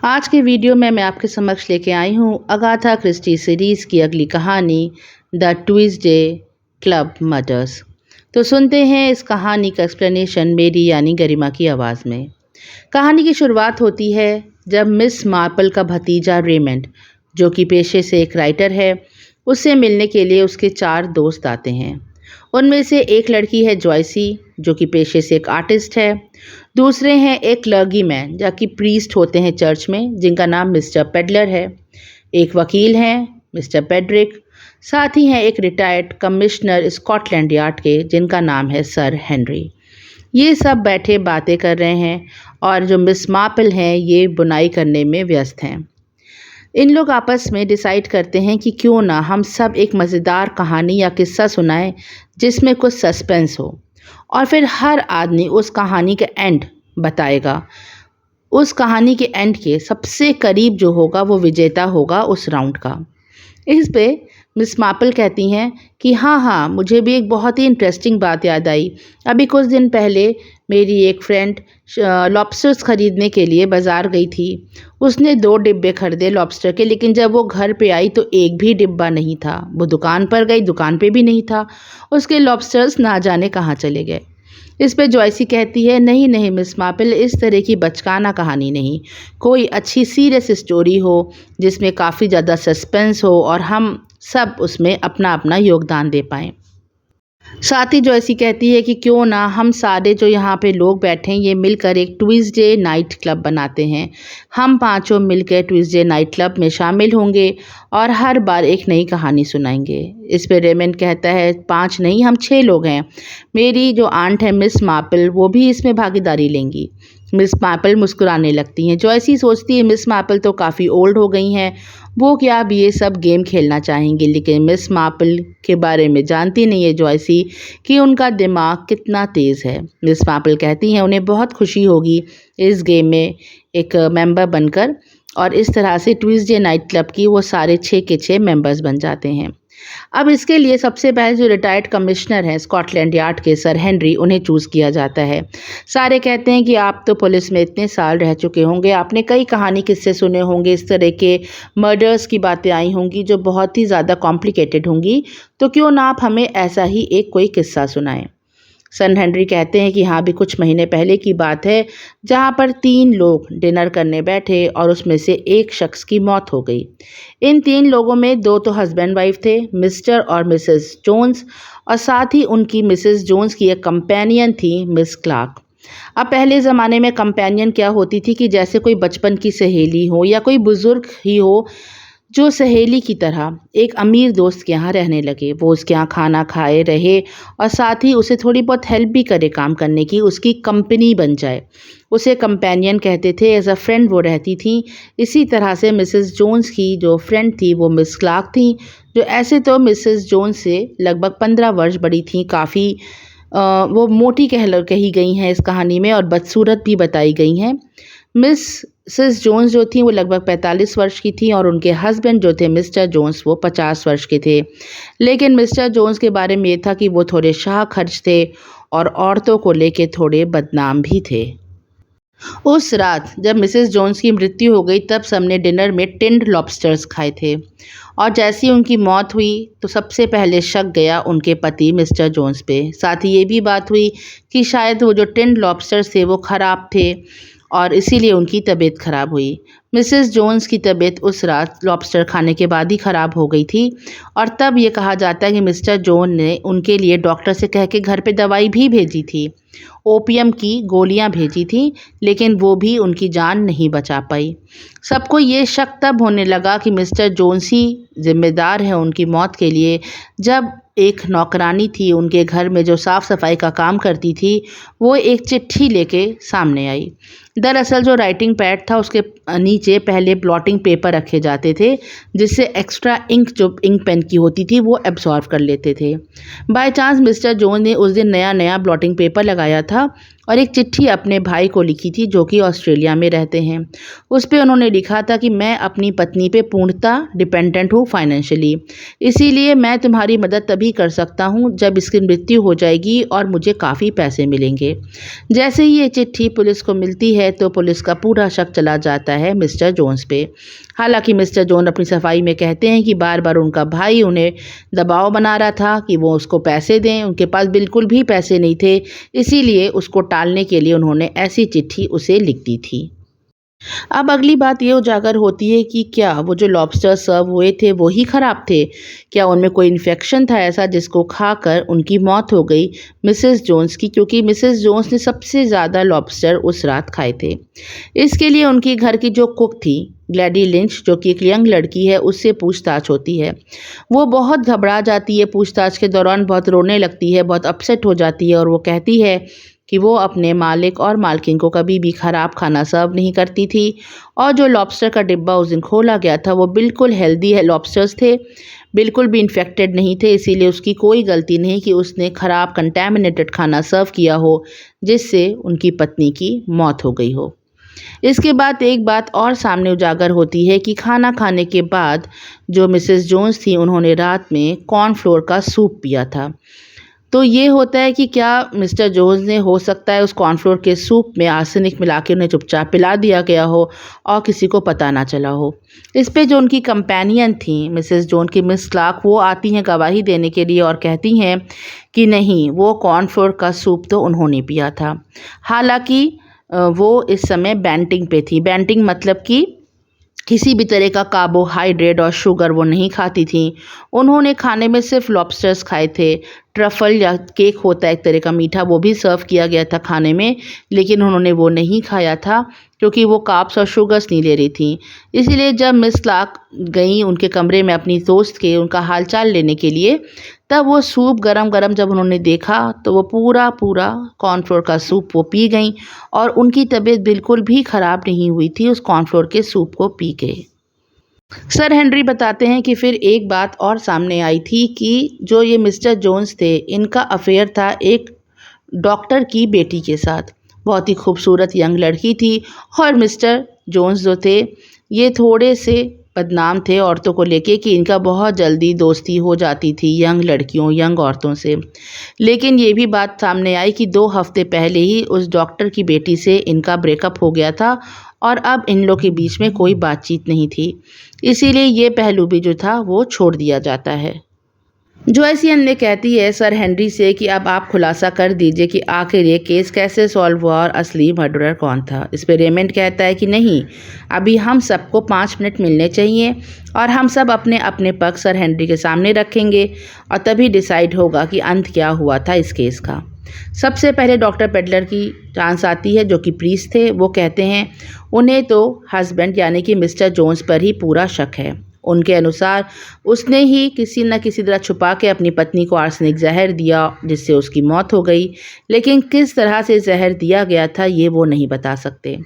आज के वीडियो में मैं आपके समक्ष लेके आई हूँ अगाथा क्रिस्टी सीरीज़ की अगली कहानी द ट्यूसडे क्लब मर्डर्स। तो सुनते हैं इस कहानी का एक्सप्लेनेशन मेरी यानी गरिमा की आवाज़ में। कहानी की शुरुआत होती है जब मिस मार्पल का भतीजा रेमंड, जो कि पेशे से एक राइटर है, उससे मिलने के लिए उसके 4 दोस्त आते हैं। उनमें से एक लड़की है जॉयसी, जो कि पेशे से एक आर्टिस्ट है। दूसरे हैं एक क्लर्गी मैन, जो कि प्रीस्ट होते हैं चर्च में, जिनका नाम मिस्टर पेडलर है। एक वकील हैं मिस्टर पेड्रिक। साथ ही हैं एक रिटायर्ड कमिश्नर स्कॉटलैंड यार्ड के, जिनका नाम है सर हेनरी। ये सब बैठे बातें कर रहे हैं और जो मिस मार्पल हैं ये बुनाई करने में व्यस्त हैं। इन लोग आपस में डिसाइड करते हैं कि क्यों ना हम सब एक मज़ेदार कहानी या किस्सा सुनाएं जिसमें कुछ सस्पेंस हो, और फिर हर आदमी उस कहानी का एंड बताएगा। उस कहानी के एंड के सबसे करीब जो होगा वो विजेता होगा उस राउंड का। इस पे मिस मार्पल कहती हैं कि हाँ, मुझे भी एक बहुत ही इंटरेस्टिंग बात याद आई। अभी कुछ दिन पहले मेरी एक फ्रेंड लॉबस्टर्स ख़रीदने के लिए बाज़ार गई थी। उसने 2 डिब्बे खरीदे लॉबस्टर के, लेकिन जब वो घर पे आई तो एक भी डिब्बा नहीं था। वो दुकान पर गई, दुकान पे भी नहीं था। उसके लॉबस्टर्स ना जाने कहाँ चले गए। इस पे जॉयसी कहती है, नहीं मिस मार्पल, इस तरह की बचकाना कहानी नहीं, कोई अच्छी सीरियस स्टोरी हो जिसमें काफ़ी ज़्यादा सस्पेंस हो और हम सब उसमें अपना अपना योगदान दे पाएँ। साथ ही जॉयसी कहती है कि क्यों ना हम सारे जो यहाँ पे लोग बैठे हैं ये मिलकर एक ट्यूसडे नाइट क्लब बनाते हैं। हम पांचों मिलकर ट्यूसडे नाइट क्लब में शामिल होंगे और हर बार एक नई कहानी सुनाएंगे। इस पे रेमंड कहता है 5 नहीं, हम 6 लोग हैं। मेरी जो आंट है मिस मार्पल, वो भी इसमें भागीदारी लेंगी। मिस मार्पल मुस्कुराने लगती हैं। जॉयसी सोचती है मिस मार्पल तो काफ़ी ओल्ड हो गई हैं, वो क्या अब ये सब गेम खेलना चाहेंगी, लेकिन मिस मार्पल के बारे में जानती नहीं है जॉयसी कि उनका दिमाग कितना तेज़ है। मिस मार्पल कहती हैं उन्हें बहुत खुशी होगी इस गेम में एक मेंबर बनकर, और इस तरह से ट्यूसडे नाइट क्लब की वो सारे 6 के 6 मेंबर्स बन जाते हैं। अब इसके लिए सबसे पहले जो रिटायर्ड कमिश्नर हैं स्कॉटलैंड यार्ड के, सर हेनरी, उन्हें चूज़ किया जाता है। सारे कहते हैं कि आप तो पुलिस में इतने साल रह चुके होंगे, आपने कई कहानी किस्से सुने होंगे, इस तरह के मर्डर्स की बातें आई होंगी जो बहुत ही ज़्यादा कॉम्प्लिकेटेड होंगी, तो क्यों ना आप हमें ऐसा ही एक कोई किस्सा सुनाएं। सन हेनरी कहते हैं कि हाँ, भी कुछ महीने पहले की बात है जहाँ पर 3 लोग डिनर करने बैठे और उसमें से एक शख्स की मौत हो गई। इन 3 लोगों में 2 तो हस्बैंड वाइफ थे, मिस्टर और मिसेस जोन्स, और साथ ही उनकी मिसेस जोन्स की एक कंपेनियन थी, मिस क्लार्क। अब पहले ज़माने में कंपेनियन क्या होती थी कि जैसे कोई बचपन की सहेली हो या कोई बुज़ुर्ग ही हो जो सहेली की तरह एक अमीर दोस्त के यहाँ रहने लगे। वो उसके यहाँ खाना खाए रहे और साथ ही उसे थोड़ी बहुत हेल्प भी करे काम करने की, उसकी कंपनी बन जाए। उसे कंपेनियन कहते थे, एज अ फ्रेंड वो रहती थी। इसी तरह से मिसेस जोन्स की जो फ्रेंड थी वो मिस क्लार्क थी, जो ऐसे तो मिसेस जोन्स से लगभग 15 वर्ष बड़ी थी। काफ़ी वो मोटी कही गई हैं इस कहानी में और बदसूरत भी बताई गई हैं। मिसेस जोन्स जो थी वो लगभग 45 वर्ष की थी और उनके हस्बैंड जो थे मिस्टर जोन्स, वो 50 वर्ष के थे। लेकिन मिस्टर जोन्स के बारे में ये था कि वो थोड़े शाह खर्च थे और औरतों को लेके थोड़े बदनाम भी थे। उस रात जब मिसेस जोन्स की मृत्यु हो गई तब सबने डिनर में टिन्ड लॉबस्टर्स खाए थे, और जैसी उनकी मौत हुई तो सबसे पहले शक गया उनके पति मिस्टर जोन्स पे। साथ ही ये भी बात हुई कि शायद वो जो टिन्ड लॉबस्टर्स थे वो ख़राब थे और इसीलिए उनकी तबीयत ख़राब हुई। मिसेस जोन्स की तबीयत उस रात लॉबस्टर खाने के बाद ही ख़राब हो गई थी, और तब ये कहा जाता है कि मिस्टर जोन ने उनके लिए डॉक्टर से कह के घर पे दवाई भी भेजी थी, ओपियम की गोलियां भेजी थी, लेकिन वो भी उनकी जान नहीं बचा पाई। सबको ये शक तब होने लगा कि मिस्टर जोन्स ही जिम्मेदार है उनकी मौत के लिए, जब एक नौकरानी थी उनके घर में जो साफ़ सफाई का काम करती थी, वो एक चिट्ठी लेके सामने आई। दरअसल जो राइटिंग पैड था उसके नीचे पहले ब्लॉटिंग पेपर रखे जाते थे, जिससे एक्स्ट्रा इंक जो इंक पेन की होती थी वो एब्जॉर्व कर लेते थे। बाय चांस मिस्टर जोन ने उस दिन नया ब्लॉटिंग पेपर लगाया था और एक चिट्ठी अपने भाई को लिखी थी जो कि ऑस्ट्रेलिया में रहते हैं। उस पे उन्होंने लिखा था कि मैं अपनी पत्नी पे पूर्णतः डिपेंडेंट हूँ फाइनेंशियली, इसीलिए मैं तुम्हारी मदद तभी कर सकता हूँ जब इसकी मृत्यु हो जाएगी और मुझे काफ़ी पैसे मिलेंगे। जैसे ही ये चिट्ठी पुलिस को मिलती है है तो पुलिस का पूरा शक चला जाता है मिस्टर जोन्स पे। हालांकि मिस्टर जोन अपनी सफाई में कहते हैं कि बार बार उनका भाई उन्हें दबाव बना रहा था कि वो उसको पैसे दें। उनके पास बिल्कुल भी पैसे नहीं थे, इसीलिए उसको टालने के लिए उन्होंने ऐसी चिट्ठी उसे लिख दी थी। अब अगली बात ये उजागर होती है कि क्या वो जो लॉबस्टर सर्व हुए थे वो ही ख़राब थे? क्या उनमें कोई इन्फेक्शन था ऐसा जिसको खाकर उनकी मौत हो गई मिसेस जोन्स की, क्योंकि मिसेस जोन्स ने सबसे ज़्यादा लॉबस्टर उस रात खाए थे। इसके लिए उनकी घर की जो कुक थी ग्लैडी लिंच, जो कि एक यंग लड़की है, उससे पूछताछ होती है। वो बहुत घबरा जाती है, पूछताछ के दौरान बहुत रोने लगती है, बहुत अपसेट हो जाती है और वो कहती है कि वो अपने मालिक और मालकिन को कभी भी ख़राब खाना सर्व नहीं करती थी और जो लॉबस्टर का डिब्बा उस दिन खोला गया था वो बिल्कुल हेल्दी है लॉबस्टर्स थे, बिल्कुल भी इन्फेक्टेड नहीं थे। इसीलिए उसकी कोई गलती नहीं कि उसने ख़राब कंटैमिनेटेड खाना सर्व किया हो जिससे उनकी पत्नी की मौत हो गई हो। इसके बाद एक बात और सामने उजागर होती है कि खाना खाने के बाद जो मिसेस जोन्स थी उन्होंने रात में कॉर्नफ्लोर का सूप पिया था। तो ये होता है कि क्या मिस्टर जोन्स ने, हो सकता है उस कॉर्नफ्लोर के सूप में आर्सेनिक मिला के उन्हें चुपचाप पिला दिया गया हो और किसी को पता ना चला हो। इस पे जो उनकी कंपेनियन थी मिसेस जोन की मिस क्लार्क, वो आती हैं गवाही देने के लिए और कहती हैं कि नहीं, वो कॉर्नफ्लोर का सूप तो उन्होंने पिया था। हालांकि वो इस समय बैंटिंग पे थी। बैंटिंग मतलब कि किसी भी तरह का कार्बोहाइड्रेट और शुगर वो नहीं खाती थी। उन्होंने खाने में सिर्फ लॉबस्टर्स खाए थे। ट्रफल या केक होता है एक तरह का मीठा, वो भी सर्व किया गया था खाने में, लेकिन उन्होंने वो नहीं खाया था क्योंकि वो कार्ब्स और शुगर्स नहीं ले रही थी। इसीलिए जब मिस क्लार्क गई उनके कमरे में अपनी दोस्त के उनका हालचाल लेने के लिए, तब वो सूप गरम गरम जब उन्होंने देखा तो वो पूरा कॉर्नफ्लोर का सूप वो पी गई और उनकी तबीयत बिल्कुल भी ख़राब नहीं हुई थी उस कॉर्नफ्लोर के सूप को पी के। सर हेनरी बताते हैं कि फिर एक बात और सामने आई थी कि जो ये मिस्टर जोन्स थे, इनका अफेयर था एक डॉक्टर की बेटी के साथ। बहुत ही खूबसूरत यंग लड़की थी और मिस्टर जोन्स जो थे ये थोड़े से बदनाम थे औरतों को लेके कि इनका बहुत जल्दी दोस्ती हो जाती थी यंग लड़कियों, यंग औरतों से। लेकिन ये भी बात सामने आई कि 2 हफ्ते पहले ही उस डॉक्टर की बेटी से इनका ब्रेकअप हो गया था और अब इन लोग के बीच में कोई बातचीत नहीं थी। इसीलिए ये पहलू भी जो था वो छोड़ दिया जाता है। जॉयसियन ने कहती है सर हेनरी से कि अब आप खुलासा कर दीजिए कि आखिर ये केस कैसे सॉल्व हुआ और असली मर्डरर कौन था। इस पे रेमंड कहता है कि नहीं, अभी हम सबको 5 मिनट मिलने चाहिए और हम सब अपने अपने पक्ष सर हेनरी के सामने रखेंगे और तभी डिसाइड होगा कि अंत क्या हुआ था इस केस का। सबसे पहले डॉक्टर पेडलर की चांस आती है जो कि प्रीस्ट थे। वो कहते हैं उन्हें तो हस्बैंड यानी कि मिस्टर जोन्स पर ही पूरा शक है। उनके अनुसार उसने ही किसी न किसी तरह छुपा के अपनी पत्नी को आर्सेनिक जहर दिया जिससे उसकी मौत हो गई, लेकिन किस तरह से जहर दिया गया था ये वो नहीं बता सकते।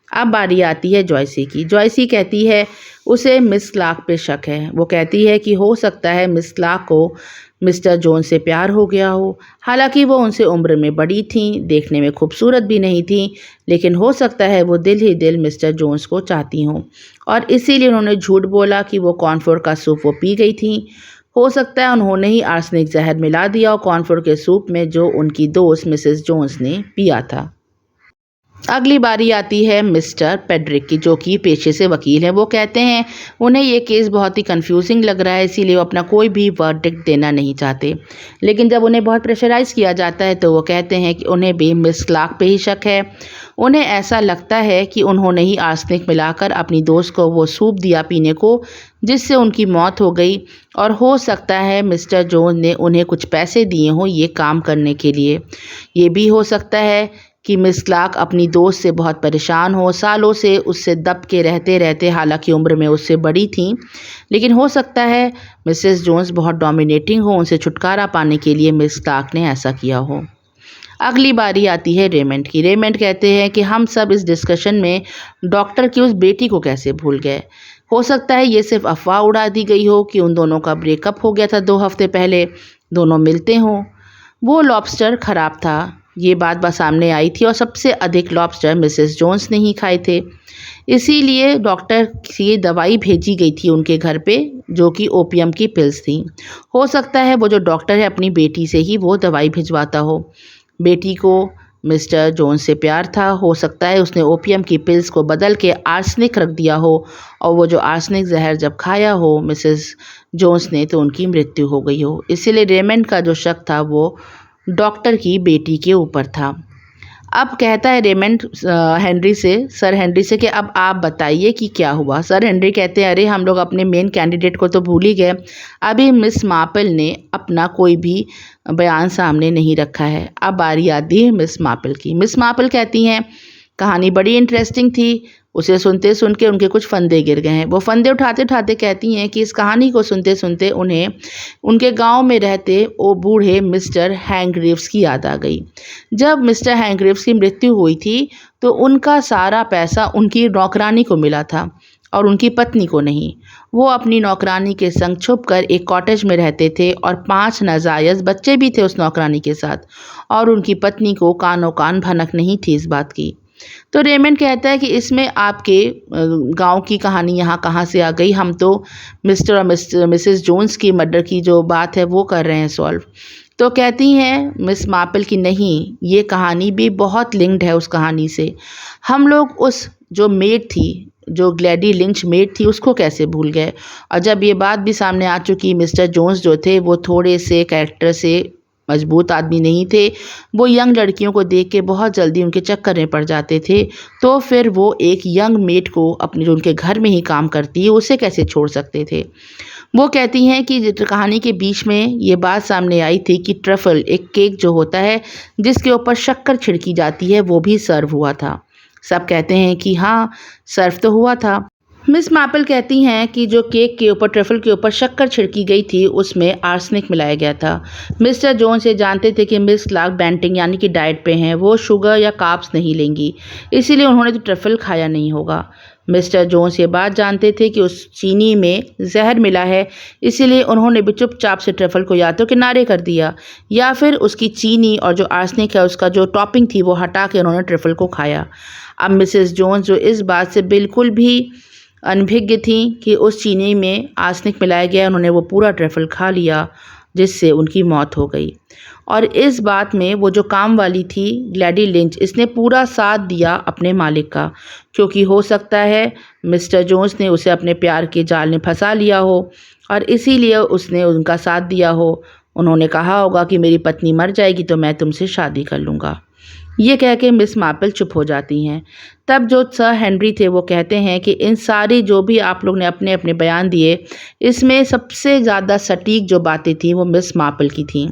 अब बारी आती है जॉयसी की। जॉयसी कहती है उसे मिस क्लार्क पे शक है। वो कहती है कि हो सकता है मिस क्लार्क को मिस्टर जोन्स से प्यार हो गया हो। हालांकि वो उनसे उम्र में बड़ी थीं, देखने में खूबसूरत भी नहीं थीं, लेकिन हो सकता है वो दिल ही दिल मिस्टर जोन्स को चाहती हों और इसीलिए उन्होंने झूठ बोला कि वो कॉर्नफ्लोर का सूप वो पी गई थीं। हो सकता है उन्होंने ही आर्सेनिक जहर मिला दिया और कॉर्नफ्लोर के सूप में जो उनकी दोस्त मिसेस जोन्स ने पिया था। अगली बारी आती है मिस्टर पेड्रिक की, जो कि पेशे से वकील हैं। वो कहते हैं उन्हें ये केस बहुत ही कंफ्यूजिंग लग रहा है, इसीलिए वो अपना कोई भी वर्डिक्ट देना नहीं चाहते। लेकिन जब उन्हें बहुत प्रेशराइज़ किया जाता है तो वो कहते हैं कि उन्हें भी मिस क्लार्क पे ही शक है। उन्हें ऐसा लगता है कि उन्होंने ही आर्सेनिक मिलाकर अपनी दोस्त को वो सूप दिया पीने को जिससे उनकी मौत हो गई और हो सकता है मिस्टर जोन्स ने उन्हें कुछ पैसे दिए हों ये काम करने के लिए। ये भी हो सकता है कि मिस क्लार्क अपनी दोस्त से बहुत परेशान हो, सालों से उससे दब के रहते रहते, हालांकि उम्र में उससे बड़ी थी, लेकिन हो सकता है मिसेस जोन्स बहुत डोमिनेटिंग हो, उनसे छुटकारा पाने के लिए मिस क्लार्क ने ऐसा किया हो। अगली बारी आती है रेमंड की। रेमंड कहते हैं कि हम सब इस डिस्कशन में डॉक्टर की उस बेटी को कैसे भूल गए। हो सकता है ये सिर्फ अफवाह उड़ा दी गई हो कि उन दोनों का ब्रेकअप हो गया था 2 हफ्ते पहले, दोनों मिलते हों। वो लॉबस्टर ख़राब था, ये बात सामने आई थी और सबसे अधिक लॉबस्टर मिसेस जोन्स ने ही खाए थे। इसीलिए डॉक्टर की दवाई भेजी गई थी उनके घर पे जो कि ओपियम की पिल्स थी। हो सकता है वो जो डॉक्टर है अपनी बेटी से ही वो दवाई भिजवाता हो। बेटी को मिस्टर जोन्स से प्यार था। हो सकता है उसने ओपियम की पिल्स को बदल के आर्सेनिक रख दिया हो और वो जो आर्सेनिक जहर जब खाया हो मिसेस जोन्स ने तो उनकी मृत्यु हो गई हो। इसीलिए रेमंड का जो शक था वो डॉक्टर की बेटी के ऊपर था। अब कहता है रेमंड सर हेनरी से कि अब आप बताइए कि क्या हुआ। सर हेनरी कहते हैं, अरे हम लोग अपने मेन कैंडिडेट को तो भूल ही गए, अभी मिस मार्पल ने अपना कोई भी बयान सामने नहीं रखा है। अब बारी आती है मिस मार्पल की। मिस मार्पल कहती हैं, कहानी बड़ी इंटरेस्टिंग थी, उसे सुनते सुन के उनके कुछ फंदे गिर गए हैं। वो फंदे उठाते उठाते कहती हैं कि इस कहानी को सुनते सुनते उन्हें उनके गांव में रहते वो बूढ़े मिस्टर हैंग्रीव्स की याद आ गई। जब मिस्टर हैंग्रीव्स की मृत्यु हुई थी तो उनका सारा पैसा उनकी नौकरानी को मिला था और उनकी पत्नी को नहीं। वो अपनी नौकरानी के संग छुपकर एक कॉटेज में रहते थे और 5 नाजायज़ बच्चे भी थे उस नौकरानी के साथ, और उनकी पत्नी को कानो कान भनक नहीं थी इस बात की। तो रेमंड कहता है कि इसमें आपके गांव की कहानी यहाँ कहाँ से आ गई, हम तो मिस्टर और मिसेस जोन्स की मर्डर की जो बात है वो कर रहे हैं सॉल्व। तो कहती हैं मिस मार्पल की नहीं, ये कहानी भी बहुत लिंक्ड है उस कहानी से। हम लोग उस जो मेड थी, जो ग्लैडी लिंच मेड थी, उसको कैसे भूल गए। और जब ये बात भी सामने आ चुकी, मिस्टर जोन्स जो थे वो थोड़े से कैरेक्टर से मजबूत आदमी नहीं थे, वो यंग लड़कियों को देख के बहुत जल्दी उनके चक्कर में पड़ जाते थे। तो फिर वो एक यंग मेड को अपने जो उनके घर में ही काम करती है उसे कैसे छोड़ सकते थे। वो कहती हैं कि कहानी के बीच में ये बात सामने आई थी कि ट्रफल, एक केक जो होता है जिसके ऊपर शक्कर छिड़की जाती है, वो भी सर्व हुआ था। सब कहते हैं कि हाँ सर्व तो हुआ था। मिस मार्पल कहती हैं कि जो केक के ऊपर ट्रफल के ऊपर शक्कर छिड़की गई थी उसमें आर्सेनिक मिलाया गया था। मिस्टर जोन्स ये जानते थे कि मिस क्लार्क बेंटिंग यानी कि डाइट पे हैं, वो शुगर या कार्ब्स नहीं लेंगी, इसीलिए उन्होंने तो ट्रफल खाया नहीं होगा। मिस्टर जोन्स ये बात जानते थे कि उस चीनी में जहर मिला है, इसीलिए उन्होंने भी चुपचाप से ट्रफल को या तो किनारे कर दिया या फिर उसकी चीनी और जो आर्सेनिक है उसका जो टॉपिंग थी वो हटा के उन्होंने ट्रफल को खाया। अब मिसेस जोन्स जो इस बात से बिल्कुल भी अनभिज्ञ थी कि उस चीनी में आर्सेनिक मिलाया गया, उन्होंने वो पूरा ट्रफल खा लिया जिससे उनकी मौत हो गई। और इस बात में वो जो काम वाली थी ग्लैडी लिंच, इसने पूरा साथ दिया अपने मालिक का, क्योंकि हो सकता है मिस्टर जोन्स ने उसे अपने प्यार के जाल में फंसा लिया हो और इसीलिए उसने उनका साथ दिया हो। उन्होंने कहा होगा कि मेरी पत्नी मर जाएगी तो मैं तुमसे शादी कर लूँगा। ये कह के मिस मार्पल चुप हो जाती हैं। तब जो सर हेनरी थे वो कहते हैं कि इन सारी जो भी आप लोग ने अपने अपने बयान दिए, इसमें सबसे ज़्यादा सटीक जो बातें थी वो मिस मार्पल की थी,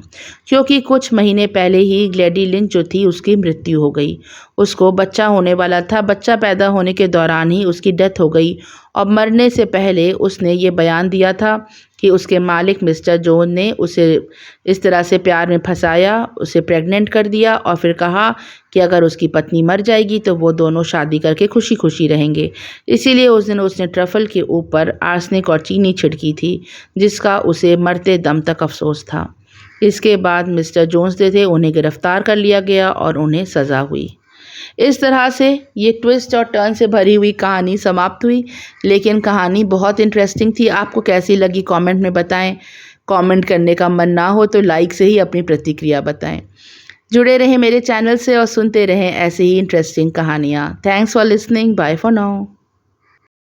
क्योंकि कुछ महीने पहले ही ग्लैडी लिंच जो थी उसकी मृत्यु हो गई। उसको बच्चा होने वाला था, बच्चा पैदा होने के दौरान ही उसकी डेथ हो गई और मरने से पहले उसने ये बयान दिया था कि उसके मालिक मिस्टर जोन ने उसे इस तरह से प्यार में फंसाया, उसे प्रेग्नेंट कर दिया और फिर कहा कि अगर उसकी पत्नी मर जाएगी तो वो दोनों शादी करके खुशी खुशी रहेंगे। इसीलिए उस दिन उसने ट्रफल के ऊपर आर्सेनिक और चीनी छिड़की थी, जिसका उसे मरते दम तक अफसोस था। इसके बाद मिस्टर जोन्स जो थे उन्हें गिरफ्तार कर लिया गया और उन्हें सज़ा हुई। इस तरह से ये ट्विस्ट और टर्न से भरी हुई कहानी समाप्त हुई, लेकिन कहानी बहुत इंटरेस्टिंग थी। आपको कैसी लगी कमेंट में बताएं। कमेंट करने का मन ना हो तो लाइक से ही अपनी प्रतिक्रिया बताएं। जुड़े रहें मेरे चैनल से और सुनते रहें ऐसे ही इंटरेस्टिंग कहानियाँ। Thanks for listening, bye for now.